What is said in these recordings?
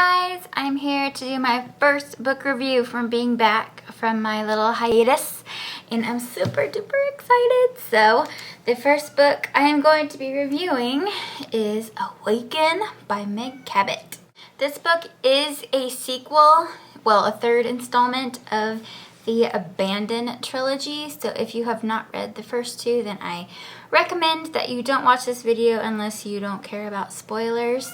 guys, I'm here to do my first book review from being back from my little hiatus, and I'm super duper excited. So the first book I am going to be reviewing is Awaken by Meg Cabot. This book is a sequel, well, a third installment of the Awaken trilogy. So if you have not read the first two, then I recommend that you don't watch this video unless you don't care about spoilers.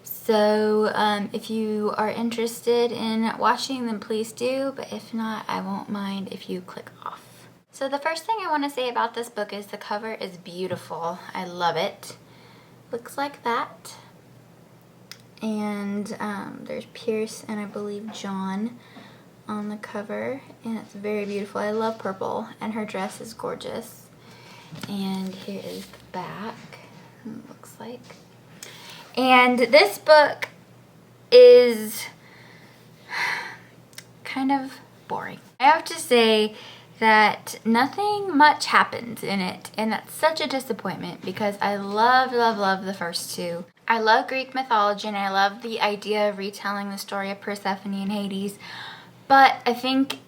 So if you are interested in watching, then please do, but if not, I won't mind if you click off. So the first thing I want to say about this book is the cover is beautiful. I love it. Looks like that. And there's Pierce and I believe John on the cover, and it's very beautiful. I love purple, and her dress is gorgeous. And here is the back, it looks like. And this book is kind of boring. I have to say that nothing much happens in it, and that's such a disappointment because I love the first two. I love Greek mythology, and I love the idea of retelling the story of Persephone and Hades, but I think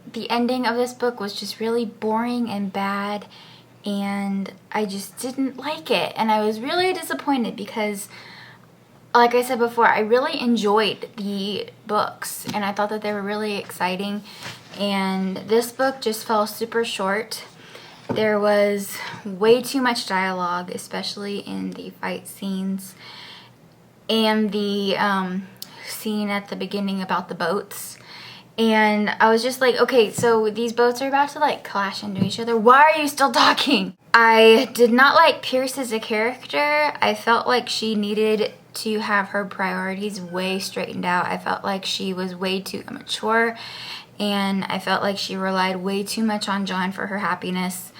the ending of this book was just really boring and bad, and I just didn't like it, and I was really disappointed because, like I said before, I really enjoyed the books and I thought that they were really exciting, and this book just fell super short. There was way too much dialogue, especially in the fight scenes and the scene at the beginning about the boats. And I was just like, okay, so these boats are about to like clash into each other. Why are you still talking? I did not like Pierce as a character. I felt like she needed to have her priorities way straightened out. I felt like she was way too immature, and I felt like she relied way too much on John for her happiness.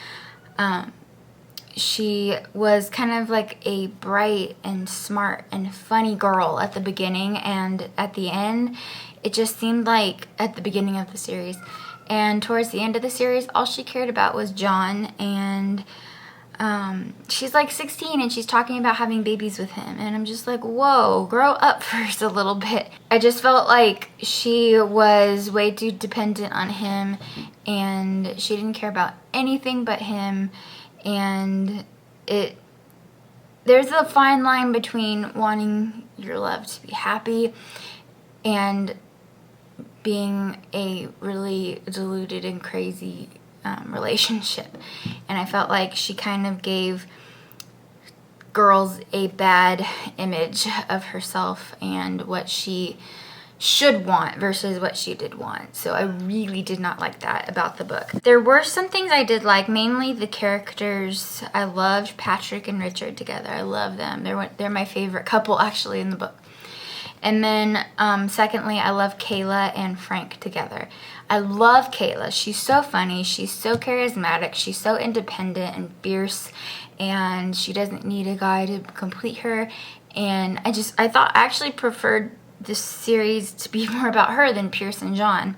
She was kind of like a bright and smart and funny girl at the beginning, and at the end, it just seemed like at the beginning of the series and towards the end of the series, all she cared about was John, and she's like 16 and she's talking about having babies with him, and I'm just like, whoa, grow up first a little bit. I just felt like she was way too dependent on him, and she didn't care about anything but him, and there's a fine line between wanting your love to be happy and being a really deluded and crazy relationship. And I felt like she kind of gave girls a bad image of herself and what she should want versus what she did want. So I really did not like that about the book. There were some things I did like, mainly the characters. I loved Patrick and Richard together. I love them. They're my favorite couple actually in the book. And then secondly, I love Kayla and Frank together. I love Kayla. She's so funny. She's so charismatic. She's so independent and fierce, and she doesn't need a guy to complete her. And I actually preferred this series to be more about her than Pierce and John.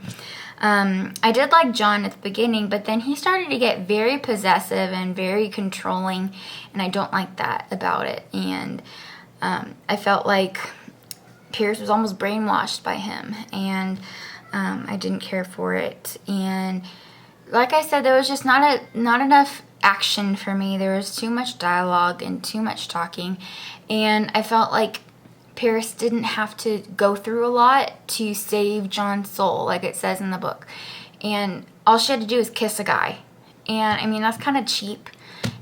I did like John at the beginning, but then he started to get very possessive and very controlling, and I don't like that about it. And I felt like Pierce was almost brainwashed by him, and I didn't care for it. And like I said, there was just not enough action for me. There was too much dialogue and too much talking, and I felt like Pierce didn't have to go through a lot to save John's soul, like it says in the book. And all she had to do was kiss a guy, and I mean, that's kind of cheap,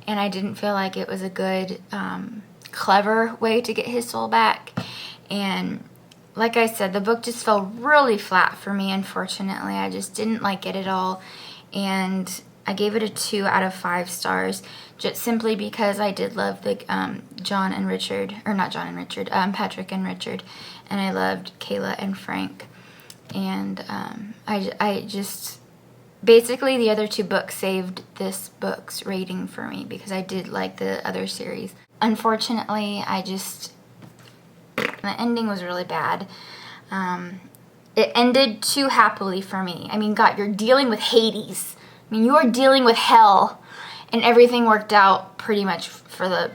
and I didn't feel like it was a good clever way to get his soul back. And like I said, the book just fell really flat for me, unfortunately. I just didn't like it at all, and I gave it a 2 out of 5 stars, just simply because I did love the Patrick and Richard, and I loved Kayla and Frank, and I just, basically the other 2 books saved this book's rating for me because I did like the other series. Unfortunately, the ending was really bad. It ended too happily for me. I mean, God, you're dealing with Hades. I mean, you are dealing with hell, and everything worked out pretty much for the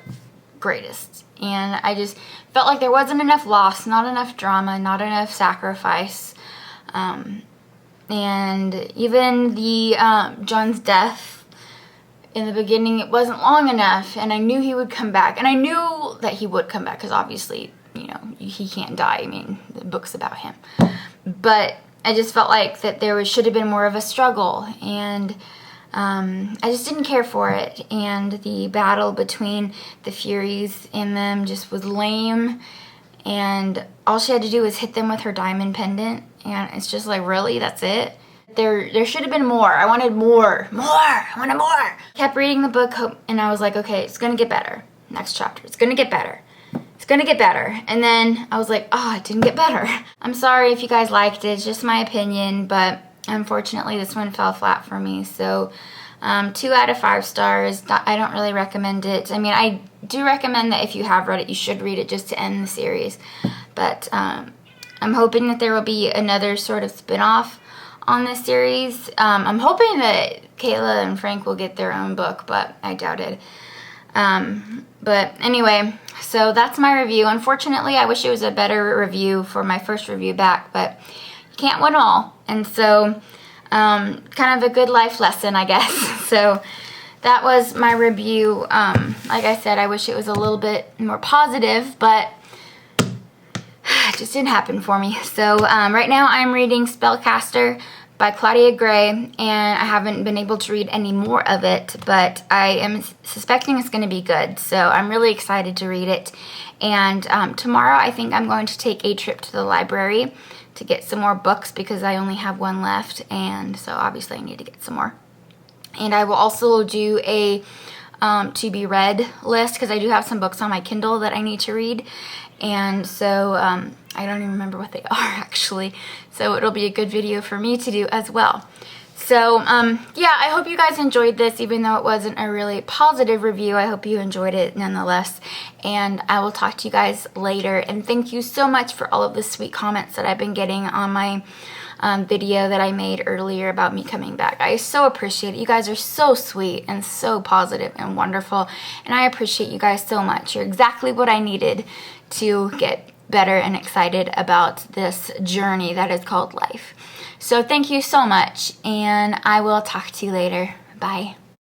greatest. and I just felt like there wasn't enough loss, not enough drama, not enough sacrifice. And even the John's death in the beginning, it wasn't long enough, and I knew he would come back, and I knew that he would come back because obviously, you know, he can't die. I mean, the book's about him. But I just felt like that there should have been more of a struggle, and I just didn't care for it. And the battle between the Furies and them just was lame, and all she had to do was hit them with her diamond pendant, and it's just like, really, that's it? There should have been more. I wanted more. I wanted more. Kept reading the book, and I was like, okay, it's gonna get better. Next chapter, it's gonna get better. It's gonna get better. And then I was like, oh, it didn't get better. I'm sorry if you guys liked it. It's just my opinion, but unfortunately this one fell flat for me. So 2 out of 5 stars. I don't really recommend it. I mean, I do recommend that if you have read it, you should read it just to end the series. But I'm hoping that there will be another sort of spin-off on this series. I'm hoping that Kayla and Frank will get their own book, but I doubt it. But anyway, so that's my review. Unfortunately, I wish it was a better review for my first review back, but you can't win all. And so, kind of a good life lesson, I guess. So that was my review. Like I said, I wish it was a little bit more positive, but it just didn't happen for me. So right now I'm reading Spellcaster by Claudia Gray, and I haven't been able to read any more of it, but I am suspecting it's going to be good. So I'm really excited to read it. And tomorrow I think I'm going to take a trip to the library to get some more books because I only have one left, and so obviously I need to get some more. And I will also do a to be read list because I do have some books on my Kindle that I need to read, and so I don't even remember what they are actually, so it'll be a good video for me to do as well. So yeah, I hope you guys enjoyed this, even though it wasn't a really positive review. I hope you enjoyed it nonetheless, and I will talk to you guys later. And thank you so much for all of the sweet comments that I've been getting on my video that I made earlier about me coming back. I so appreciate it. You guys are so sweet and so positive and wonderful, and I appreciate you guys so much. You're exactly what I needed to get better and excited about this journey that is called life. So thank you so much, and I will talk to you later. Bye.